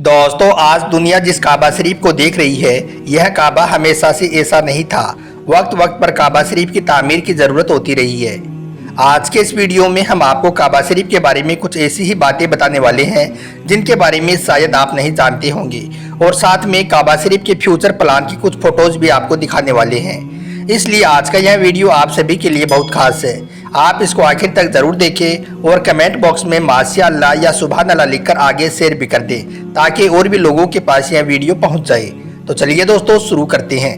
दोस्तों, आज दुनिया जिस काबा शरीफ को देख रही है, यह काबा हमेशा से ऐसा नहीं था। वक्त वक्त पर काबा शरीफ की तामीर की ज़रूरत होती रही है। आज के इस वीडियो में हम आपको काबा शरीफ के बारे में कुछ ऐसी ही बातें बताने वाले हैं जिनके बारे में शायद आप नहीं जानते होंगे, और साथ में काबा शरीफ के फ्यूचर प्लान की कुछ फ़ोटोज़ भी आपको दिखाने वाले हैं। इसलिए आज का यह वीडियो आप सभी के लिए बहुत खास है। आप इसको आखिर तक ज़रूर देखें और कमेंट बॉक्स में माशा अल्लाह या सुभान अल्लाह लिखकर आगे शेयर भी कर दें, ताकि और भी लोगों के पास यह वीडियो पहुंच जाए। तो चलिए दोस्तों, शुरू करते हैं।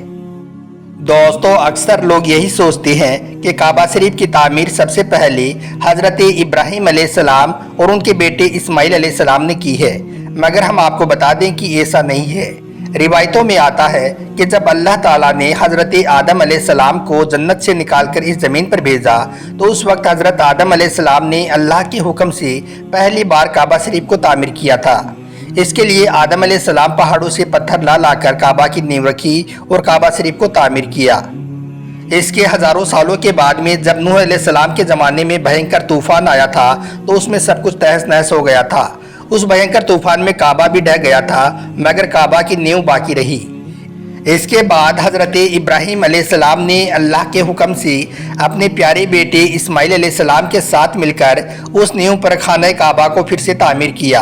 दोस्तों, अक्सर लोग यही सोचते हैं कि काबा शरीफ की तामीर सबसे पहले हज़रत इब्राहीम अलैहिस्सलाम और उनके बेटे इस्माइल अलैहिस्सलाम ने की है, मगर हम आपको बता दें कि ऐसा नहीं है। रिवायतों में आता है कि जब अल्लाह ताला ने हज़रत आदम अलैहिस्सलाम को जन्नत से निकालकर इस ज़मीन पर भेजा, तो उस वक्त हज़रत आदम अलैहिस्सलाम ने अल्लाह के हुक्म से पहली बार काबा शरीफ को तामीर किया था। इसके लिए आदम अलैहिस्सलाम पहाड़ों से पत्थर ला लाकर काबा की नींव रखी और काबा शरीफ को तामीर किया। इसके हज़ारों सालों के बाद में जब नूह अलैहिस्सलाम के ज़माने में भयंकर तूफान आया था, तो उसमें सब कुछ तहस नहस हो गया था। उस भयंकर तूफान में काबा भी ढह गया था, मगर काबा की नींव बाकी रही। इसके बाद हज़रत इब्राहीम अलैहिस्सलाम ने अल्लाह के हुक्म से अपने प्यारे बेटे इस्माइल अलैहिस्सलाम के साथ मिलकर उस नींव पर खाना काबा को फिर से तामीर किया।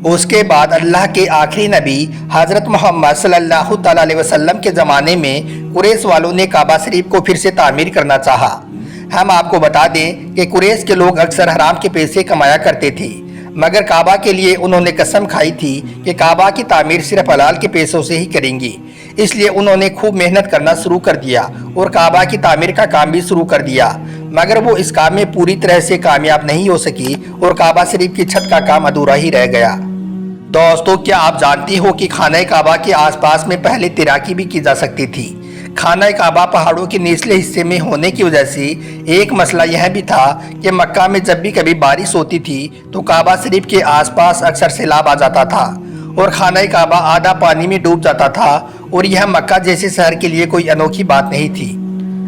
उसके बाद अल्लाह के आखिरी नबी हज़रत मोहम्मद सल्लल्लाहु अलैहि वसल्लम के ज़माने में कुरैश वालों ने काबा शरीफ को फिर से तामीर करना चाहा। हम आपको बता दें कि कुरैश के लोग अक्सर हराम के पैसे कमाया करते थे, मगर काबा के लिए उन्होंने कसम खाई थी कि काबा की तामीर सिर्फ हलाल के पैसों से ही करेंगी। इसलिए उन्होंने खूब मेहनत करना शुरू कर दिया और काबा की तामीर का काम भी शुरू कर दिया, मगर वो इस काम में पूरी तरह से कामयाब नहीं हो सकी और काबा शरीफ की छत का काम अधूरा ही रह गया। दोस्तों, क्या आप जानती हो कि खाना काबा के आसपास में पहले तैराकी भी की जा सकती थी। खाना काबा पहाड़ों के निचले हिस्से में होने की वजह से एक मसला यह भी था कि मक्का में जब भी कभी बारिश होती थी तो काबा शरीफ के आसपास अक्सर सैलाब आ जाता था और खाना काबा आधा पानी में डूब जाता था, और यह मक्का जैसे शहर के लिए कोई अनोखी बात नहीं थी।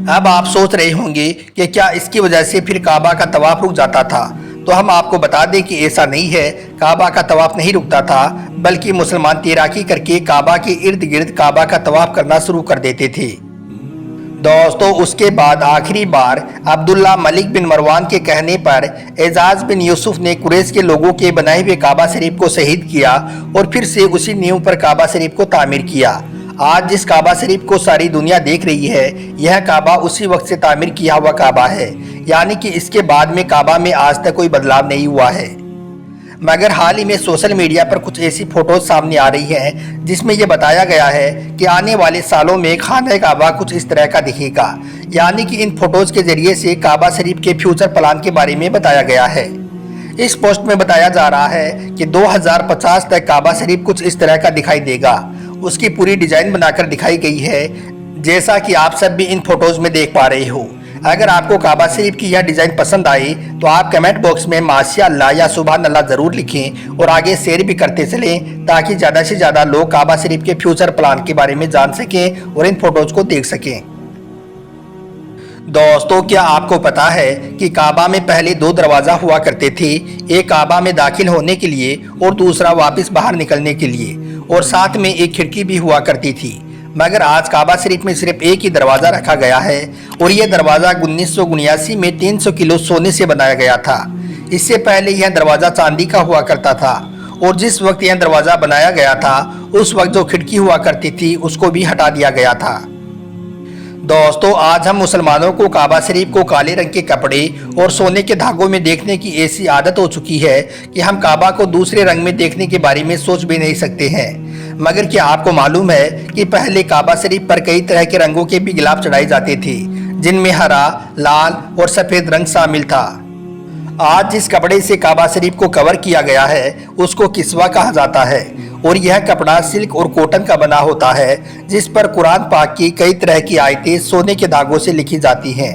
अब आप सोच रहे होंगे कि क्या इसकी वजह से फिर काबा का तवाफ रुक जाता था, तो हम आपको बता दें कि ऐसा नहीं है। काबा का तवाफ नहीं रुकता था, बल्कि मुसलमान तैराकी करके काबा के इर्द गिर्द काबा का तवाफ करना शुरू कर देते थे। दोस्तों, उसके बाद आखिरी बार अब्दुल्ला मलिक बिन मरवान के कहने पर एजाज बिन यूसुफ ने कुरैश के लोगों के बनाए हुए काबा शरीफ को शहीद किया और फिर से उसी नींव पर काबा शरीफ को तामीर किया। आज जिस काबा शरीफ को सारी दुनिया देख रही है, यह काबा उसी वक्त से तामीर किया हुआ काबा है, यानी कि इसके बाद में काबा में आज तक कोई बदलाव नहीं हुआ है। मगर हाल ही में सोशल मीडिया पर कुछ ऐसी फोटोज सामने आ रही हैं जिसमें यह बताया गया है कि आने वाले सालों में खाना काबा कुछ इस तरह का दिखेगा, यानी कि इन फोटोज के जरिए से काबा शरीफ के फ्यूचर प्लान के बारे में बताया गया है। इस पोस्ट में बताया जा रहा है कि 2050 तक काबा शरीफ कुछ इस तरह का दिखाई देगा। उसकी पूरी डिजाइन बनाकर दिखाई गई है, जैसा कि आप सब भी इन फोटोज में देख पा रहे हो। अगर आपको काबा शरीफ की यह डिजाइन पसंद आई तो आप कमेंट बॉक्स में माशा अल्लाह या सुभान अल्लाह जरूर लिखें और आगे शेयर भी करते चलें, ताकि ज़्यादा से ज़्यादा लोग काबा शरीफ के फ्यूचर प्लान के बारे में जान सकें और इन फोटोज को देख सकें। दोस्तों, क्या आपको पता है कि काबा में पहले 2 दरवाज़ा हुआ करते थे, एक काबा में दाखिल होने के लिए और दूसरा वापस बाहर निकलने के लिए, और साथ में एक खिड़की भी हुआ करती थी। मगर आज काबा शरीफ में सिर्फ एक ही दरवाज़ा रखा गया है, और यह दरवाज़ा 1979 में 300 किलो सोने से बनाया गया था। इससे पहले यह दरवाज़ा चांदी का हुआ करता था, और जिस वक्त यह दरवाज़ा बनाया गया था उस वक्त जो खिड़की हुआ करती थी उसको भी हटा दिया गया था। दोस्तों, आज हम मुसलमानों को काबा शरीफ को काले रंग के कपड़े और सोने के धागों में देखने की ऐसी आदत हो चुकी है कि हम काबा को दूसरे रंग में देखने के बारे में सोच भी नहीं सकते हैं। मगर क्या आपको मालूम है कि पहले काबा शरीफ पर कई तरह के रंगों के भी गिलाफ चढ़ाए जाते थे, जिनमें हरा, लाल और सफ़ेद रंग शामिल था। आज जिस कपड़े से काबा शरीफ को कवर किया गया है उसको किस्वा कहा जाता है, और यह कपड़ा सिल्क और कॉटन का बना होता है, जिस पर कुरान पाक की कई तरह की आयतें सोने के धागों से लिखी जाती हैं।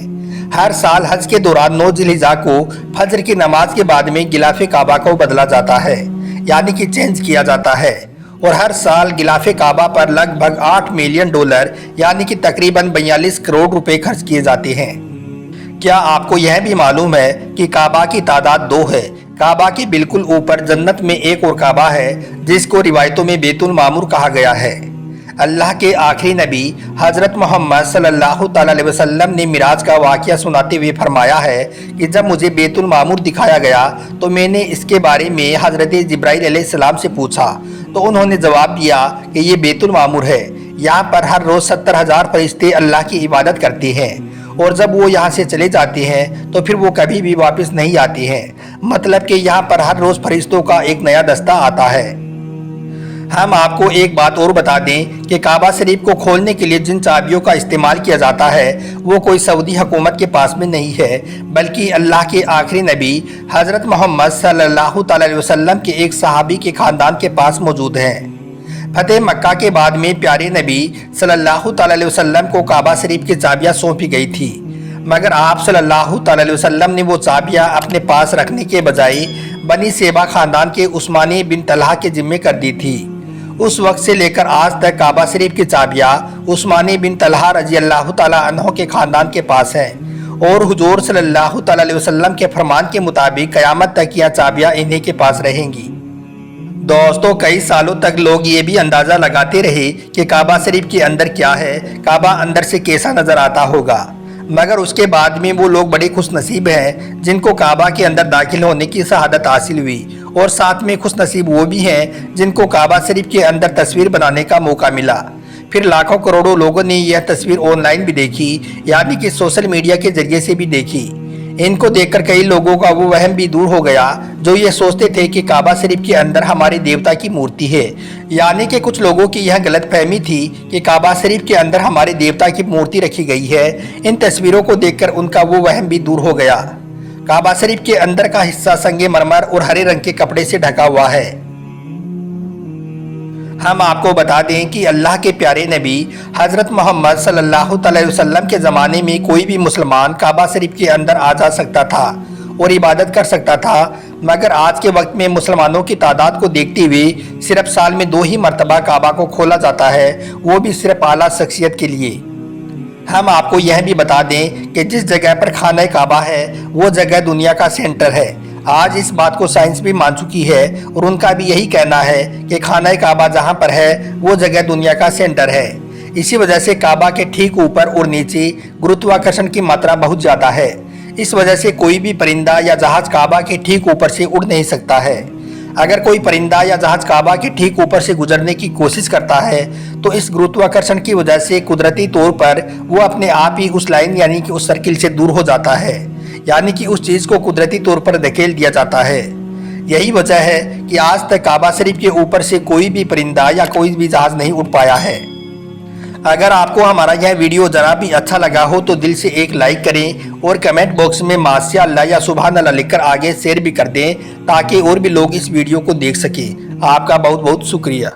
हर साल हज के दौरान 9 जिलहिज्जा को फजर की नमाज के बाद में गिलाफ काबा को बदला जाता है, यानी कि चेंज किया जाता है, और हर साल गिलाफ काबा पर लगभग $8 मिलियन यानी कि तकरीबन 42 करोड़ रुपए खर्च किए जाते हैं। क्या आपको यह भी मालूम है कि काबा की तादाद 2 है? काबा के बिल्कुल ऊपर जन्नत में एक और काबा है जिसको रिवायतों में बैतुल मामूर कहा गया है। अल्लाह के आखिरी नबी हज़रत मोहम्मद सल्लल्लाहु अलैहि वसल्लम ने मिराज का वाक़या सुनाते हुए फरमाया है कि जब मुझे बैतुल मामूर दिखाया गया तो मैंने इसके बारे में हज़रत जिब्राइल अलैहिस्सलाम से पूछा तो उन्होंने जवाब दिया कि ये बैतुल मामूर है। यहाँ पर हर रोज़ 70,000 फरिश्ते अल्लाह की इबादत करते हैं और जब वो यहाँ से चले जाते हैं तो फिर वो कभी भी वापस नहीं आते हैं। मतलब कि यहाँ पर हर रोज़ फरिश्तों का एक नया दस्ता आता है। हम आपको एक बात और बता दें कि काबा शरीफ को खोलने के लिए जिन चाबियों का इस्तेमाल किया जाता है वो कोई सऊदी हुकूमत के पास में नहीं है, बल्कि अल्लाह के आखिरी नबी हज़रत मोहम्मद सल्लल्लाहु अलैहि वसल्लम के एक सहाबी के ख़ानदान के पास मौजूद हैं। फतेह मक्का के बाद में प्यारे नबी सल्लल्लाहु अलैहि वसल्लम को काबा शरीफ की चाबियाँ सौंपी गई थी, मगर आप सल्लल्लाहु अलैहि वसल्लम ने वो चाबियाँ अपने पास रखने के बजाय बनी सेबा ख़ानदान के उस्मानी बिन तलहा के ज़िम्मे कर दी थी। उस वक्त से लेकर आज तक काबा शरीफ की चाबियाँ उस्मानी बिन तलहा रजी अल्लाह तआला अन्हु के ख़ानदान के पास हैं और हुजूर सल्लल्लाहु अलैहि वसल्लम के फरमान के मुताबिक क़यामत तक यह चाबियाँ इन्हीं के पास रहेंगी। दोस्तों, कई सालों तक लोग ये भी अंदाज़ा लगाते रहे कि काबा शरीफ के अंदर क्या है, काबा अंदर से कैसा नज़र आता होगा, मगर उसके बाद में वो लोग बड़े खुश नसीब हैं जिनको काबा के अंदर दाखिल होने की शहादत हासिल हुई, और साथ में खुश नसीब वो भी हैं जिनको काबा शरीफ के अंदर तस्वीर बनाने का मौका मिला। फिर लाखों करोड़ों लोगों ने यह तस्वीर ऑनलाइन भी देखी, यानी कि सोशल मीडिया के जरिए से भी देखी। इनको देखकर कई लोगों का वो वहम भी दूर हो गया जो ये सोचते थे कि काबा शरीफ के अंदर हमारे देवता की मूर्ति है, यानी कि कुछ लोगों की यह गलत फहमी थी कि काबा शरीफ के अंदर हमारे देवता की मूर्ति रखी गई है। इन तस्वीरों को देखकर उनका वो वहम भी दूर हो गया। काबा शरीफ के अंदर का हिस्सा संगे मरमर और हरे रंग के कपड़े से ढका हुआ है। हम आपको बता दें कि अल्लाह के प्यारे नबी हज़रत मोहम्मद सल्लल्लाहु अलैहि वसल्लम के ज़माने में कोई भी मुसलमान काबा शरीफ के अंदर आ जा सकता था और इबादत कर सकता था, मगर आज के वक्त में मुसलमानों की तादाद को देखते हुए सिर्फ साल में 2 ही मरतबा काबा को खोला जाता है, वो भी सिर्फ आला शख्सियत के लिए। हम आपको यह भी बता दें कि जिस जगह पर खाना काबा है वो जगह दुनिया का सेंटर है। आज इस बात को साइंस भी मान चुकी है और उनका भी यही कहना है कि खाना काबा जहाँ पर है वो जगह दुनिया का सेंटर है। इसी वजह से काबा के ठीक ऊपर और नीचे गुरुत्वाकर्षण की मात्रा बहुत ज़्यादा है। इस वजह से कोई भी परिंदा या जहाज काबा के ठीक ऊपर से उड़ नहीं सकता है। अगर कोई परिंदा या जहाज काबा के ठीक ऊपर से गुजरने की कोशिश करता है तो इस गुरुत्वाकर्षण की वजह से कुदरती तौर पर वो अपने आप ही उस लाइन यानी कि उस सर्किल से दूर हो जाता है, यानी कि उस चीज़ को कुदरती तौर पर धकेल दिया जाता है। यही वजह है कि आज तक काबा शरीफ के ऊपर से कोई भी परिंदा या कोई भी जहाज नहीं उड़ पाया है। अगर आपको हमारा यह वीडियो ज़रा भी अच्छा लगा हो तो दिल से एक लाइक करें और कमेंट बॉक्स में माशाअल्लाह या सुभान अल्लाह लिखकर आगे शेयर भी कर दें ताकि और भी लोग इस वीडियो को देख सकें। आपका बहुत बहुत शुक्रिया।